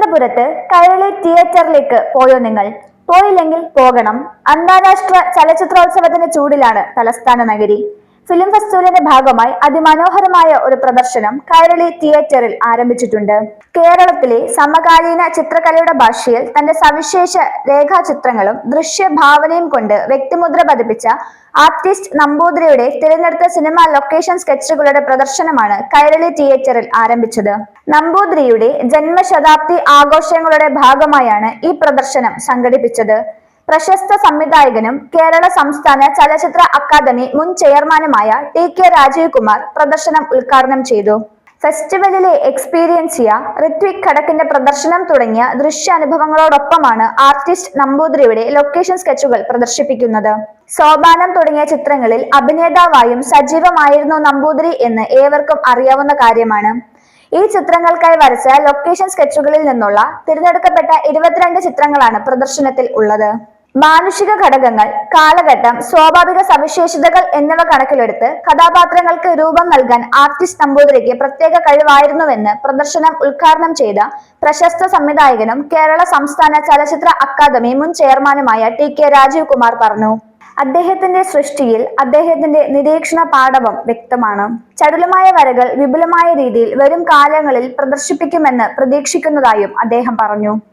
തിരുവനന്തപുരത്ത് കൈരളി തിയേറ്ററിലേക്ക് പോയോ നിങ്ങൾ? പോയില്ലെങ്കിൽ പോകണം. അന്താരാഷ്ട്ര ചലച്ചിത്രോത്സവത്തിന്റെ ചൂടിലാണ് തലസ്ഥാന നഗരി. ഫിലിം ഫെസ്റ്റിവലിന്റെ ഭാഗമായി അതിമനോഹരമായ ഒരു പ്രദർശനം കൈരളി തിയേറ്ററിൽ ആരംഭിച്ചിട്ടുണ്ട്. കേരളത്തിലെ സമകാലീന ചിത്രകലയുടെ ഭാഷയിൽ തന്റെ സവിശേഷ രേഖാചിത്രങ്ങളും ദൃശ്യഭാവനയും കൊണ്ട് വ്യക്തിമുദ്ര പതിപ്പിച്ച ആർട്ടിസ്റ്റ് നമ്പൂതിരിയുടെ തിരഞ്ഞെടുത്ത സിനിമ ലൊക്കേഷൻ സ്കെച്ചുകളുടെ പ്രദർശനമാണ് കൈരളി തിയേറ്ററിൽ ആരംഭിച്ചത്. നമ്പൂതിരിയുടെ ജന്മശതാബ്ദി ആഘോഷങ്ങളുടെ ഭാഗമായാണ് ഈ പ്രദർശനം സംഘടിപ്പിച്ചത്. പ്രശസ്ത സംവിധായകനും കേരള സംസ്ഥാന ചലച്ചിത്ര അക്കാദമി മുൻ ചെയർമാനുമായ TK രാജീവ് കുമാർ പ്രദർശനം ഉദ്ഘാടനം ചെയ്തു. ഫെസ്റ്റിവലിലെ എക്സ്പീരിയൻസിയ, ഋത്വിക് ഘടക്കിന്റെ പ്രദർശനം തുടങ്ങിയ ദൃശ്യാനുഭവങ്ങളോടൊപ്പമാണ് ആർട്ടിസ്റ്റ് നമ്പൂതിരിയുടെ ലൊക്കേഷൻ സ്കെച്ചുകൾ പ്രദർശിപ്പിക്കുന്നത്. സോപാനം തുടങ്ങിയ ചിത്രങ്ങളിൽ അഭിനേതാവായും സജീവമായിരുന്നു നമ്പൂതിരി എന്ന് ഏവർക്കും അറിയാവുന്ന കാര്യമാണ്. ഈ ചിത്രങ്ങൾക്കായി വരച്ച ലൊക്കേഷൻ സ്കെച്ചുകളിൽ നിന്നുള്ള തിരഞ്ഞെടുക്കപ്പെട്ട 22 ചിത്രങ്ങളാണ് പ്രദർശനത്തിൽ ഉള്ളത്. മാനുഷിക ഘടകങ്ങൾ, കാലഘട്ടം, സ്വാഭാവിക സവിശേഷതകൾ എന്നിവ കണക്കിലെടുത്ത് കഥാപാത്രങ്ങൾക്ക് രൂപം നൽകാൻ ആർട്ടിസ്റ്റ് നമ്പൂതിരിക്ക് പ്രത്യേക കഴിവായിരുന്നുവെന്ന് പ്രദർശനം ഉദ്ഘാടനം ചെയ്ത പ്രശസ്ത സംവിധായകനും കേരള സംസ്ഥാന ചലച്ചിത്ര അക്കാദമി മുൻ ചെയർമാനുമായ TK രാജീവ് കുമാർ പറഞ്ഞു. അദ്ദേഹത്തിന്റെ സൃഷ്ടിയിൽ അദ്ദേഹത്തിന്റെ നിരീക്ഷണ പാടവം വ്യക്തമാണ്. ചടുലമായ വരകൾ വിപുലമായ രീതിയിൽ വരും കാലങ്ങളിൽ പ്രദർശിപ്പിക്കുമെന്ന് പ്രതീക്ഷിക്കുന്നതായും അദ്ദേഹം പറഞ്ഞു.